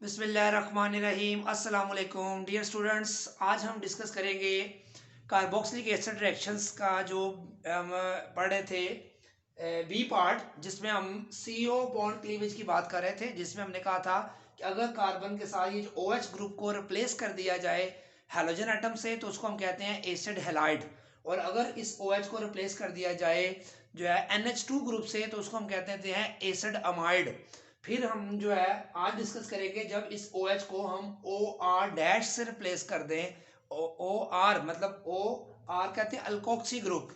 बिस्मिल्लाहिर्रहमानिर्रहीम अस्सलाम वालेकुम डियर स्टूडेंट्स। आज हम डिस्कस करेंगे कार्बोक्सिलिक एसिड रिएक्शंस का जो हम पढ़ रहे थे बी पार्ट, जिसमें हम CO बॉन्ड क्लीवेज की बात कर रहे थे, जिसमें हमने कहा था कि अगर कार्बन के साथ ये जो OH ग्रुप को रिप्लेस कर दिया जाए हैलोजन एटम से तो उसको हम कहते हैं एसिड हैलाइड, और अगर इस OH को रिप्लेस कर दिया जाए जो है NH2 ग्रुप से तो उसको हम कहते हैं एसिड अमाइड। फिर हम जो है आज डिस्कस करेंगे जब इस OH को हम OR डैश से रिप्लेस कर दें। OR मतलब OR कहते हैं अल्कोक्सी ग्रुप,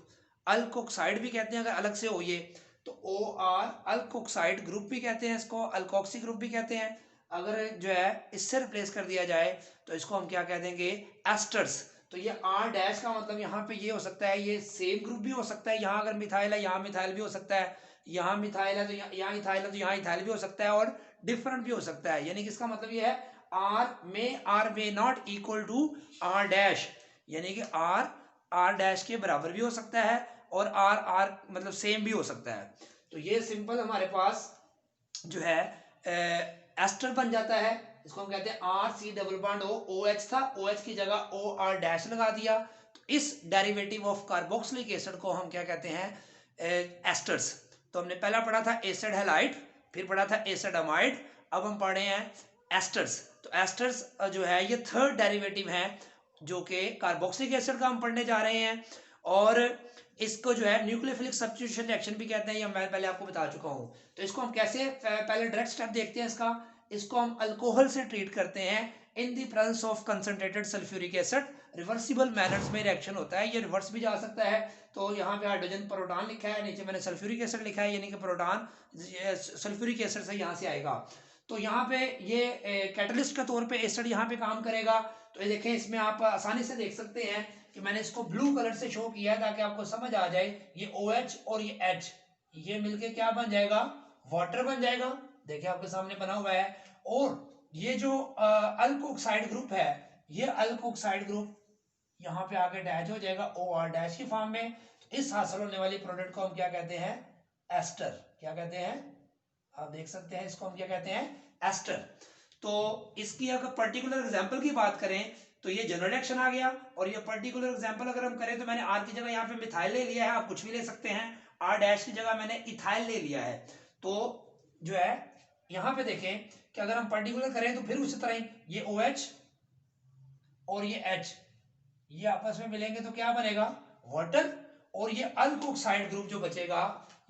अल्कोक्साइड भी कहते हैं अगर अलग से हो ये, तो OR अल्कोक्साइड ग्रुप भी कहते हैं इसको, अल्कोक्सी ग्रुप भी कहते हैं। अगर जो है इससे रिप्लेस कर दिया जाए तो इसको हम क्या कह देंगे, एस्टर्स। तो ये R डैश का मतलब यहाँ पे ये हो सकता है, ये सेम ग्रुप भी हो सकता है, यहाँ अगर मिथाइल है यहाँ मिथाइल भी हो सकता है, यहाँ मिथाइल है तो यहाँ इथाइल है तो यहाँ इथाइल भी हो सकता है, और डिफरेंट भी हो सकता है। यानी कि इसका मतलब ये है R may not equal to R dash, यानी कि R डैश के बराबर भी हो सकता है और R मतलब सेम भी हो सकता है। तो ये सिंपल हमारे पास जो है एस्टर बन जाता है। इसको हम कहते हैं RC डबल बॉन्ड OH था, OH की जगह OR डैश लगा दिया, तो इस डेरिवेटिव ऑफ कार्बोक्सिलिक एसिड को हम क्या कहते हैं, एस्टर्स। तो हमने पहला पढ़ा था एसिड हैलाइड, फिर पढ़ा था एसिड अमाइड, अब हम पढ़े हैं एस्टर्स। तो एस्टर्स जो है ये थर्ड डेरिवेटिव है जो कि कार्बोक्सिलिक एसिड का हम पढ़ने जा रहे हैं, और इसको जो है न्यूक्लियोफिलिक सब्स्टिट्यूशन रिएक्शन भी कहते हैं, ये मैं पहले आपको बता चुका हूँ। तो इसको हम कैसे, पहले डायरेक्ट स्टेप देखते हैं इसका। इसको हम अल्कोहल से ट्रीट करते हैं in the presence of concentrated sulphuric acid. Reversible manners में रिएक्शन होता है, ये रिवर्स भी जा सकता है। तो यहाँ पे हाइड्रोजन प्रोटॉन लिखा है, नीचे मैंने सल्फ्यूरिक एसिड लिखा है, यानी कि प्रोटॉन सल्फ्यूरिक एसिड से यहाँ से आएगा। तो यहाँ पे ये कैटलिस्ट के तौर पे एसिड यहाँ पे काम करेगा। तो ये देखें, इसमें आप आसानी से देख सकते हैं कि मैंने इसको ब्लू कलर से शो किया है ताकि आपको समझ आ जाए। ये OH और ये H ये मिलके क्या बन जाएगा, वाटर बन जाएगा। देखिए आपके सामने बना हुआ है। और ये जो अल्कोक्साइड ग्रुप है, ये अल्कोक्साइड ग्रुप यहाँ पे आके अटैच हो जाएगा OR डैश की फॉर्म में। तो इस हासिल होने वाली प्रोडक्ट को हम क्या कहते हैं, एस्टर। क्या कहते हैं, आप देख सकते हैं, इसको हम क्या कहते हैं, एस्टर। तो इसकी अगर पर्टिकुलर एग्जांपल की बात करें तो ये जनरल रिएक्शन आ गया, और ये पर्टिकुलर एग्जांपल अगर हम करें तो मैंने R की जगह यहाँ पे मिथाइल ले लिया है, आप कुछ भी ले सकते हैं। R डैश की जगह मैंने इथाइल ले लिया है। तो जो है यहाँ पे देखें कि अगर हम पर्टिकुलर करें तो फिर उसी तरह ही ये OH और ये H ये आपस में मिलेंगे तो क्या बनेगा, वाटर। और ये अल्कोक्साइड ग्रुप जो बचेगा,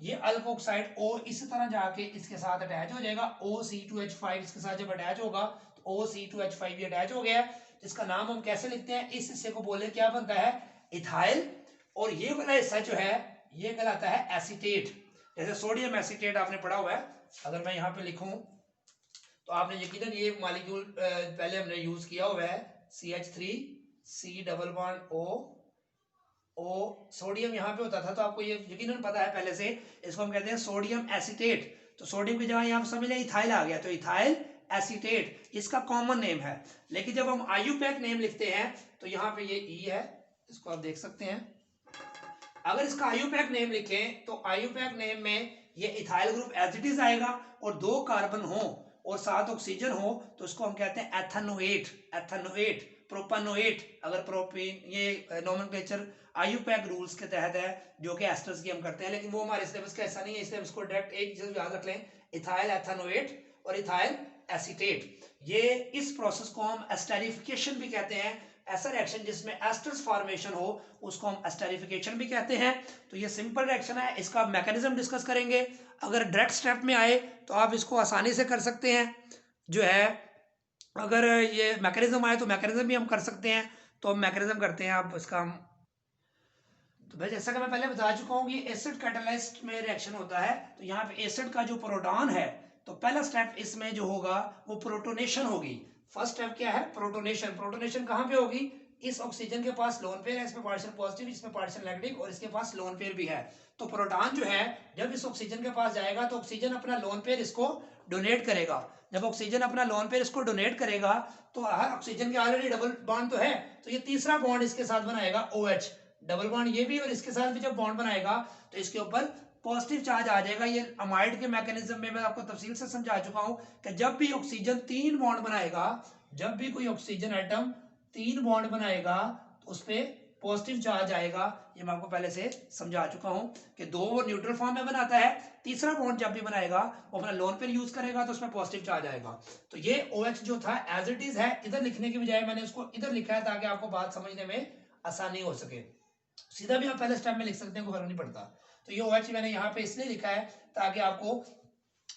ये अल्कोक्साइड O इस तरह जाके इसके साथ अटैच हो जाएगा, OC2H5 इसके साथ जब अटैच होगा तो OC2H5 ये अटैच हो गया। इसका नाम हम कैसे लिखते हैं, इस हिस्से को बोले क्या बनता है, इथाइल। और ये वाला हिस्सा जो है ये कहलाता है एसीटेट। जैसे सोडियम एसीटेट आपने पढ़ा हुआ है, अगर मैं यहाँ पे लिखूं तो आपने यकीनन ये मॉलिक्यूल पहले हमने यूज किया हुआ है, CH3C double bond O sodium यहाँ पे होता था, तो आपको ये यकीनन पता है पहले से। इसको हम कहते हैं सोडियम एसीटेट। तो सोडियम की जगह यहाँ पे समझ लें इथाइल आ गया, तो इथाइल एसीटेट इसका कॉमन नेम है। लेकिन जब हम आयुपैक नेम लिखते हैं तो यहाँ पे ये E है, इसको आप देख सकते हैं। अगर इसका आयुपैक नेम लिखें तो आयुपैक नेम में ये ethyl group as it is आएगा, और 2 कार्बन हो और 7 ऑक्सीजन हो तो इसको हम कहते हैं एथेनोएट। एथेनोएट, प्रोपानोएट, अगर प्रोपीन, ये नोमेनक्लेचर आयुपैक रूल्स के तहत है जो कि एस्टर्स की हम करते हैं, लेकिन वो हमारे सिलेबस का ऐसा नहीं है, इसलिए हम इसको डायरेक्ट एक चीज याद रख लें, इथाइल एथेनोएट और इथाइल एसीटेट। ये इस प्रोसेस को हम एस्टेरिफिकेशन भी कहते हैं। ऐसा रिएक्शन जिसमें एस्टर्स फॉर्मेशन हो उसको हम एस्टेरिफिकेशन भी कहते हैं। तो ये सिंपल रिएक्शन है, इसका मैकेनिज्म डिस्कस करेंगे। अगर डायरेक्ट स्टेप में आए तो आप इसको आसानी से कर सकते हैं जो है, अगर ये मैकेनिज्म आए तो मैकेनिज्म भी हम कर सकते हैं। तो हम मैकेनिज्म करते हैं, आप इसका हम, तो भाई जैसा कि मैं पहले बता चुका हूँ कि एसिड कैटालिस्ट में रिएक्शन होता है। तो यहाँ पे एसिड का जो प्रोटॉन है, तो पहला स्टेप इसमें जो होगा वो प्रोटोनेशन होगी। फर्स्ट स्टेप क्या है, प्रोटोनेशन। प्रोटोनेशन कहाँ पे होगी, इस ऑक्सीजन के पास लोन पेयर है, इसमें पार्शियल पॉजिटिव, इसमें पार्शियल नेगेटिव, और इसके पास लोन पेयर भी है। तो प्रोटॉन जो है जब इस ऑक्सीजन के पास जाएगा तो ऑक्सीजन अपना लोन पेयर इसको डोनेट करेगा। जब ऑक्सीजन अपना लोन पेयर इसको डोनेट करेगा तो हर ऑक्सीजन के ऑलरेडी डबल बॉन्ड तो है, तो ये तीसरा बॉन्ड इसके साथ बनाएगा OH, डबल बॉन्ड ये भी, और इसके साथ भी जब बॉन्ड बनाएगा तो इसके ऊपर पॉजिटिव चार्ज आ जाएगा। ये अमाइड के मैकेनिज्म में मैं आपको तफसील से समझा चुका हूं कि जब भी ऑक्सीजन 3 बॉन्ड बनाएगा, जब भी कोई ऑक्सीजन एटम 3 बॉन्ड बनाएगा तो उस पर पॉजिटिव चार्ज आएगा। ये मैं आपको पहले से समझा चुका हूं कि 2 वो न्यूट्रल फॉर्म में बनाता है, तीसरा बॉन्ड जब भी बनाएगा वो अपना लोन पेयर यूज करेगा तो उसमें पॉजिटिव चार्ज आएगा। तो ये OH जो था एज इट इज है, इधर लिखने की बजाय मैंने उसको इधर लिखा है ताकि आपको बात समझने में आसानी हो सके। सीधा भी आप पहले स्टेप में लिख सकते हैं, कोई फर्क नहीं पड़ता। तो ये OH मैंने यहाँ पे इसलिए लिखा है ताकि आपको,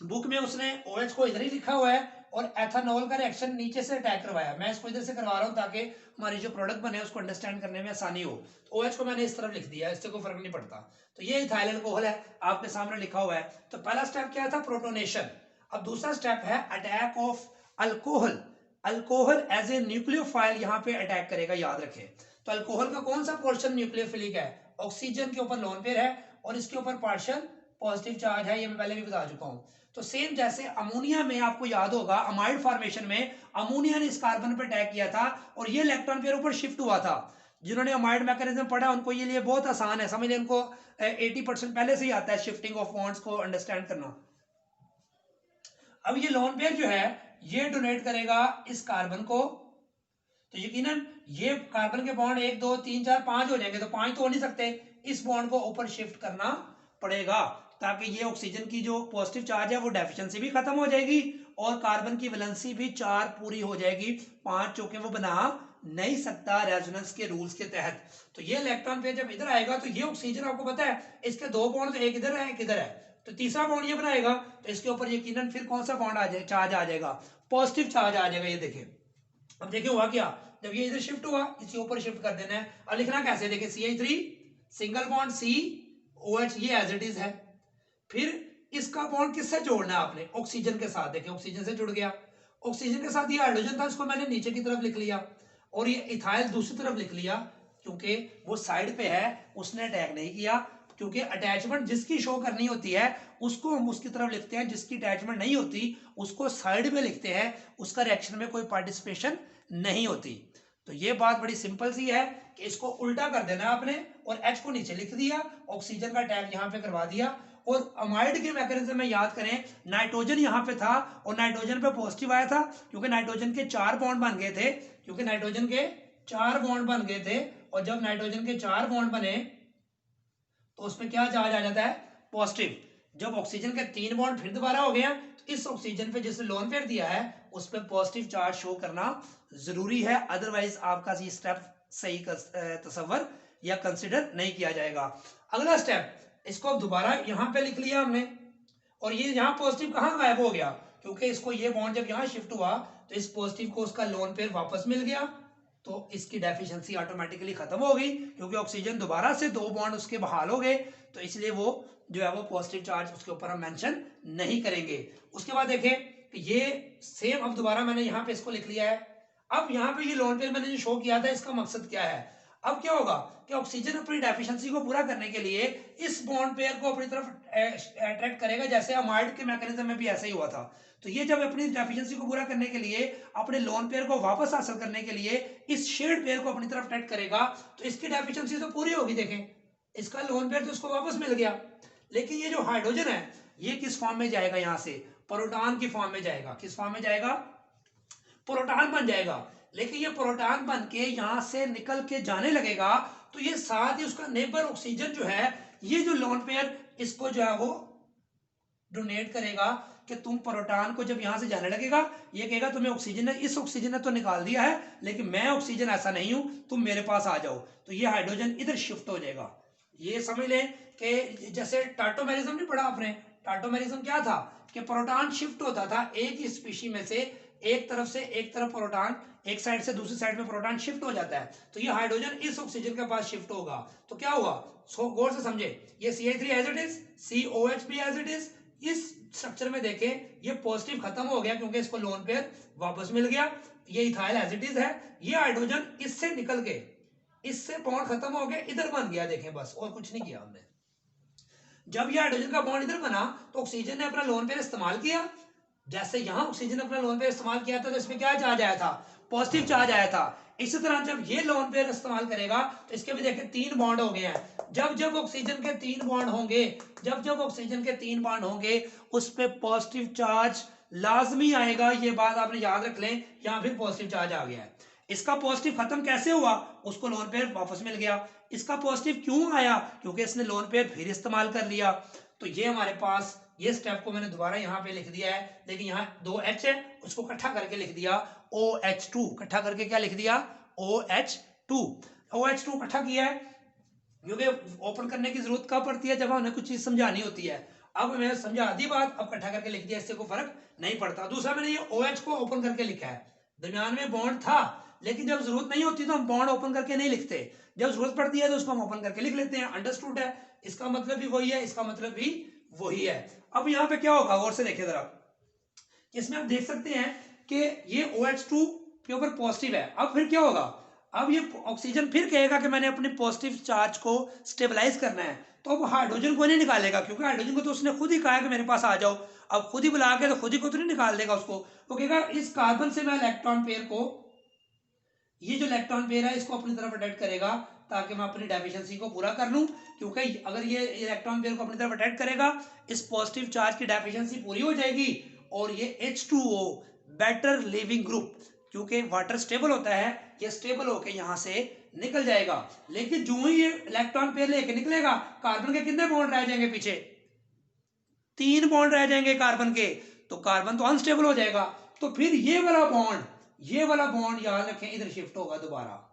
बुक में उसने OH को इधर ही लिखा हुआ है और एथेनॉल का रिएक्शन नीचे से अटैक करवाया, मैं इसको इधर से करवा रहा हूँ ताकि हमारी जो प्रोडक्ट बने उसको अंडरस्टैंड करने में आसानी हो। तो OH को मैंने इस तरफ लिख दिया, इससे कोई फर्क नहीं पड़ता। तो ये इथाइल अल्कोहल है, आपके सामने लिखा हुआ है। तो पहला स्टेप क्या था, प्रोटोनेशन। अब दूसरा स्टेप है attack of alcohol. Alcohol as a nucleophile यहाँ पे अटैक करेगा, याद रखें। तो अल्कोहल का कौन सा पोर्शन न्यूक्लियोफिलिक है, ऑक्सीजन के ऊपर लोन पेयर है और इसके ऊपर पार्शियल पॉजिटिव चार्ज है, ये मैं पहले भी बता चुका हूं। तो सेम जैसे अमोनिया में आपको याद होगा अमाइड फॉर्मेशन में अमोनिया ने इस कार्बन पर अटैक किया था और ये इलेक्ट्रॉन पेयर ऊपर शिफ्ट हुआ था। जिन्होंने अमाइड मैकेनिज्म पढ़ा उनको ये लिए बहुत आसान है, समझ लें, उनको 80% पहले से ही आता है शिफ्टिंग ऑफ बॉन्ड्स को अंडरस्टैंड करना। अब ये लोन पेयर जो है ये डोनेट करेगा इस कार्बन को, तो यकीनन ये कार्बन के बॉन्ड 1 2 3 4 5 हो जाएंगे, तो 5 तो हो नहीं सकते, इस बॉन्ड को ऊपर शिफ्ट करना पड़ेगा ताकि ये ऑक्सीजन की जो पॉजिटिव चार्ज है वो डेफिशिएंसी भी खत्म हो जाएगी और कार्बन की वैलेंसी भी 4 पूरी हो जाएगी, 5 चौके वो बना नहीं सकता रेजोनेंस के रूल्स के तहत। तो ये इलेक्ट्रॉन पेयर जब इधर आएगा तो ये ऑक्सीजन आपको पता है इसके 2 बॉन्ड, तो एक इधर है एक इधर है, तो तीसरा बॉन्ड ये बनाएगा तो इसके ऊपर यकीनन फिर कौन सा बॉन्ड आ जाए, चार्ज आ जाएगा, पॉजिटिव चार्ज आ जाएगा। ये देखिए, अब देखिए हुआ क्या, जब ये इधर शिफ्ट हुआ इसी ऊपर शिफ्ट कर देना है। अब लिखना कैसे, देखिए CH3 सिंगल बॉन्ड COH, ये एज इट इज है। फिर इसका बॉन्ड किससे जोड़ना है आपने, ऑक्सीजन के साथ। देखिए ऑक्सीजन से जुड़ गया, ऑक्सीजन के साथ ये हाइड्रोजन था, इसको मैंने नीचे की तरफ लिख लिया और ये इथाइल दूसरी तरफ लिख लिया क्योंकि वो साइड पे है, उसने अटैक नहीं किया। क्योंकि अटैचमेंट जिसकी शो करनी होती है उसको हम उसकी तरफ लिखते हैं, जिसकी अटैचमेंट नहीं होती उसको साइड में लिखते हैं, उसका रिएक्शन में कोई पार्टिसिपेशन नहीं होती। तो ये बात बड़ी सिंपल सी है कि इसको उल्टा कर देना आपने और H को नीचे लिख दिया, ऑक्सीजन का अटैक यहाँ पे करवा दिया। और अमाइड के मैकेनिज्म में याद करें, नाइट्रोजन यहाँ पे था और नाइट्रोजन पे पॉजिटिव आया था क्योंकि नाइट्रोजन के 4 बॉन्ड बन गए थे, क्योंकि नाइट्रोजन के 4 बॉन्ड बन गए थे और जब नाइट्रोजन के 4 बॉन्ड बने तो उसमें क्या चार्ज आ जाता है, पॉजिटिव। जब ऑक्सीजन के 3 बॉन्ड फिर दोबारा हो गया तो इस ऑक्सीजन पे जिसने लोन पेयर दिया है उस पर पॉजिटिव चार्ज शो करना जरूरी है, अदरवाइज आपका ये स्टेप सही तस्वर या कंसिडर नहीं किया जाएगा। अगला स्टेप, इसको दोबारा यहाँ पे लिख लिया हमने और ये यहाँ पॉजिटिव कहाँ गायब हो गया, क्योंकि इसको ये बॉन्ड जब यहाँ शिफ्ट हुआ तो इस पॉजिटिव को उसका लोन पेयर वापस मिल गया, तो इसकी डेफिशिएंसी ऑटोमेटिकली खत्म हो गई क्योंकि ऑक्सीजन दोबारा से 2 बॉन्ड उसके बहाल हो गए, तो इसलिए वो जो है वो पॉजिटिव चार्ज उसके ऊपर हम मेंशन नहीं करेंगे। उसके बाद देखें कि ये सेम, अब दोबारा मैंने यहाँ पे इसको लिख लिया है। अब यहाँ पे ये लोन पेयर मैंने जो शो किया था इसका मकसद क्या है, अब क्या होगा कि ऑक्सीजन अपनी डेफिशिएंसी को पूरा करने के लिए इस बॉन्ड पेयर को अपनी तरफ अट्रैक्ट करेगा, जैसे अमाइड के मैकेनिज्म में भी ऐसा ही हुआ था। तो ये जब अपनी डेफिशिएंसी को पूरा करने के लिए अपने लोन पेयर को वापस हासिल करने के लिए इस शेड पेयर को अपनी तरफ अट्रैक्ट करेगा तो इसकी डेफिशिएंसी तो पूरी होगी। देखें इसका लोन पेयर तो इसको वापस मिल गया, लेकिन ये जो हाइड्रोजन है ये किस फॉर्म में जाएगा, यहां से प्रोटॉन की फॉर्म में जाएगा। किस फॉर्म में जाएगा, प्रोटॉन बन जाएगा। लेकिन ये प्रोटॉन बन के यहां से निकल के जाने लगेगा तो ये साथ ही उसका नेबर ऑक्सीजन जो है, ये जो लोन पेयर इसको जो है वो डोनेट करेगा कि तुम प्रोटॉन को जब यहां से जाने लगेगा ये कहेगा तुम्हें ऑक्सीजन ने, इस ऑक्सीजन ने तो निकाल दिया है लेकिन मैं ऑक्सीजन ऐसा नहीं हूं, तुम मेरे पास आ जाओ। तो ये हाइड्रोजन इधर शिफ्ट हो जाएगा। ये समझ लें कि जैसे टाटोमेरिज्म नहीं पढ़ा आपने, टाटोमेरिज्म क्या था कि प्रोटॉन शिफ्ट होता था एक ही स्पीशी में से, एक तरफ से एक तरफ प्रोटॉन, एक साइड से दूसरी साइड में प्रोटॉन शिफ्ट हो जाता है। तो ये हाइड्रोजन इस ऑक्सीजन के पास शिफ्ट होगा तो क्या हुआ, गौर से समझे, ये CH3 as it is, COH भी एज इट इज, इस स्ट्रक्चर में देखें ये पॉजिटिव खत्म हो गया क्योंकि इसको लोन पेयर वापस मिल गया, ये इथाइल एज इट इज है, ये हाइड्रोजन इससे निकल के इससे बॉन्ड खत्म हो गया इधर बन गया, देखें बस और कुछ नहीं किया हमने। जब ये हाइड्रोजन का बॉन्ड इधर बना तो ऑक्सीजन ने अपना लोन पेयर इस्तेमाल किया, जैसे यहां ऑक्सीजन अपना लोन पेयर इस्तेमाल किया था तो इसमें क्या चार्ज आया था, पॉजिटिव चार्ज आया था। इसी तरह जब ये लोन पेयर इस्तेमाल करेगा तो इसके भी देखिए 3 बॉन्ड हो गए हैं। जब जब ऑक्सीजन के 3 बॉन्ड होंगे, जब जब ऑक्सीजन के 3 बॉन्ड होंगे उस पे पॉजिटिव चार्ज लाजमी आएगा। ये बात आपने याद रख लें, यहां फिर पॉजिटिव चार्ज आ गया है। इसका पॉजिटिव खत्म कैसे हुआ, उसको लोन पेयर वापस मिल गया। इसका पॉजिटिव क्यों आया, क्योंकि इसने लोन पेयर फिर इस्तेमाल कर लिया। तो ये हमारे पास, ये स्टेप को मैंने दोबारा यहाँ पे लिख दिया है, लेकिन यहाँ 2H है, उसको इकट्ठा करके लिख दिया OH2। इकट्ठा करके क्या लिख दिया, OH2। OH2 इकट्ठा किया है, क्योंकि ओपन करने की जरूरत कब पड़ती है, जब हमें कुछ चीज समझानी होती है। अब मैंने समझा दी बात, अब इकट्ठा करके लिख दिया, इससे कोई फर्क नहीं पड़ता। दूसरा मैंने ये OH को ओपन करके लिखा है, दरमियान में बॉन्ड था, लेकिन जब जरूरत नहीं होती तो हम बॉन्ड ओपन करके नहीं लिखते, जब जरूरत पड़ती है तो उसको हम ओपन करके लिख लेते हैं। अंडरस्टूड है, इसका मतलब भी वही है, इसका मतलब भी वही है। अब यहाँ पे क्या होगा, गौर से देखिए जरा, इसमें आप देख सकते हैं कि ये OH2 के ऊपर पॉजिटिव है। अब फिर क्या होगा, अब ये ऑक्सीजन फिर कहेगा कि मैंने अपने पॉजिटिव चार्ज को स्टेबलाइज करना है, तो अब हाइड्रोजन को नहीं निकालेगा, क्योंकि हाइड्रोजन को तो उसने खुद ही कहा है कि मेरे पास आ जाओ। अब खुद ही बुला के तो खुद ही को तो नहीं निकाल देगा उसको, वो कहेगा इस कार्बन से मैं इलेक्ट्रॉन पेयर को, ये जो इलेक्ट्रॉन पेयर है इसको अपनी तरफ अटैच करेगा, ताकि मैं अपनी डेफिशिएंसी को पूरा कर लूं। क्योंकि अगर ये इलेक्ट्रॉन पेयर को अपनी तरफ अटैच करेगा, इस पॉजिटिव चार्ज की डेफिशिएंसी पूरी हो जाएगी, और ये H2O बेटर लिविंग ग्रुप, क्योंकि वाटर स्टेबल होता है, ये स्टेबल होकर यहां से निकल जाएगा। लेकिन जो ही ये इलेक्ट्रॉन पेयर लेके निकलेगा, कार्बन के कितने बॉन्ड रह जाएंगे पीछे, 3 बॉन्ड रह जाएंगे कार्बन के, तो कार्बन तो अनस्टेबल हो जाएगा। तो फिर ये वाला बॉन्ड याद रखें इधर शिफ्ट होगा दोबारा,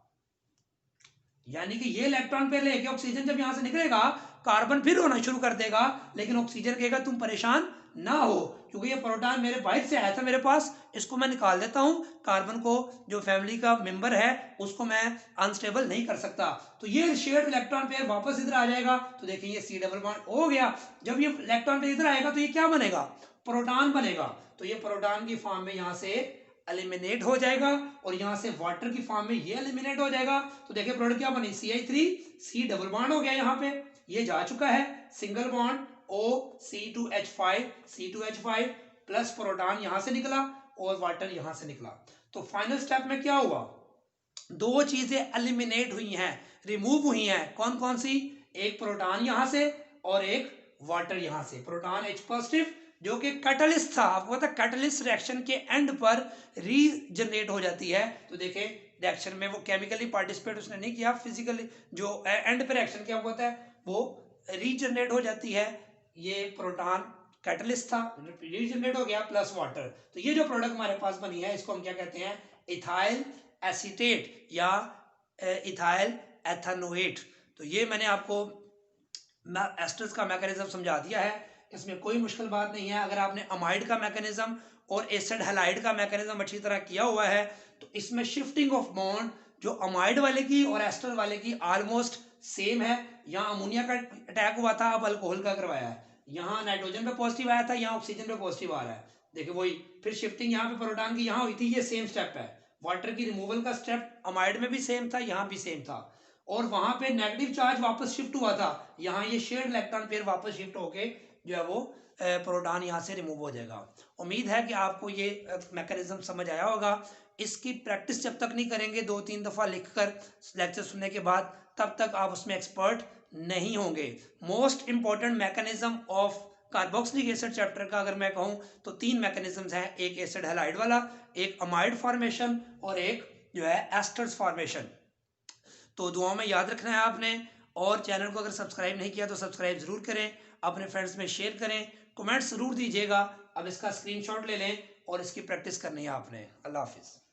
यानी कि ये इलेक्ट्रॉन पेयर लेके ऑक्सीजन जब यहां से निकलेगा, कार्बन फिर होना शुरू कर देगा, लेकिन ऑक्सीजन कहेगा तुम परेशान ना हो, क्योंकि ये प्रोटॉन मेरे बाहर से आया था मेरे पास, इसको मैं निकाल देता हूं, कार्बन को जो फैमिली का मेंबर है उसको मैं अनस्टेबल नहीं कर सकता। तो ये शेयर्ड इलेक्ट्रॉन पेयर वापस इधर आ जाएगा, तो देखिए ये C डबल बॉन्ड हो गया। जब ये इलेक्ट्रॉन पेयर इधर आएगा तो ये क्या बनेगा, प्रोटॉन बनेगा। तो ये प्रोटॉन की फॉर्म में यहां से एलिमिनेट हो जाएगा, और यहां से वाटर की फॉर्म में ये एलिमिनेट हो जाएगा। तो देखिए प्रोडक्ट क्या बनी, CH3, C डबल बॉन्ड हो गया, यहाँ पे ये जा चुका है, single bond C2H5 plus proton यहां से निकला और वाटर यहां से निकला। तो फाइनल स्टेप में क्या हुआ, 2 चीजें एलिमिनेट हुई हैं, रिमूव हुई हैं। कौन कौन सी, एक प्रोटॉन यहां से और एक वाटर यहां से। प्रोटॉन H पॉजिटिव जो कि कैटलिस्ट था, आपको पता है कैटलिस्ट रिएक्शन के एंड पर रीजनरेट हो जाती है। तो देखें रिएक्शन में वो केमिकली पार्टिसिपेट उसने नहीं किया, फिजिकली जो एंड पे रिएक्शन क्या होता है वो रीजनरेट हो जाती है। ये प्रोटॉन कैटलिस्ट था, रीजनरेट हो गया, प्लस वाटर। तो ये जो प्रोडक्ट हमारे पास बनी है इसको हम क्या कहते हैं, इथाइल एसीटेट या इथाइल एथेनोएट। तो ये मैंने आपको एस्टर्स का मैकेनिज्म समझा दिया है, इसमें कोई मुश्किल बात नहीं है। अगर आपने अमाइड का मैकेनिज्म और एसिड हैलाइड का मैकेनिज्म अच्छी तरह किया हुआ है, तो इसमें शिफ्टिंग ऑफ बॉन्ड जो अमाइड वाले की और एस्टर वाले की ऑलमोस्ट सेम है। यहाँ अमोनिया का अटैक हुआ था, अब अल्कोहल का करवाया है। यहाँ नाइट्रोजन पे पॉजिटिव आया था, यहाँ ऑक्सीजन पे पॉजिटिव आ रहा है। देखिए वही फिर शिफ्टिंग यहाँ पे प्रोटॉन की यहाँ हुई थी, ये सेम स्टेप है। वाटर की रिमूवल का स्टेप अमाइड में भी सेम था, यहाँ भी सेम था, और वहां पे नेगेटिव चार्ज वापस शिफ्ट हुआ था, यहाँ ये शेयर्ड इलेक्ट्रॉन पेयर वापस शिफ्ट होके जो है वो प्रोटॉन यहाँ से रिमूव हो जाएगा। उम्मीद है कि आपको ये मैकेनिज्म समझ आया होगा। इसकी प्रैक्टिस जब तक नहीं करेंगे 2-3 दफ़ा लिखकर लेक्चर सुनने के बाद, तब तक आप उसमें एक्सपर्ट नहीं होंगे। Most important mechanism of carboxylic acid chapter का अगर मैं कहूँ तो 3 मैकेनिज्म्स हैं, एक एसिड हैलाइड वाला, एक अमाइड फॉर्मेशन और एक जो है एस्टर्स फॉर्मेशन। तो दुआओं में याद रखना है आपने, और चैनल को अगर सब्सक्राइब नहीं किया तो सब्सक्राइब जरूर करें, अपने फ्रेंड्स में शेयर करें, कमेंट्स जरूर दीजिएगा। अब इसका स्क्रीनशॉट ले लें और इसकी प्रैक्टिस करनी है आपने। अल्लाह हाफिज़।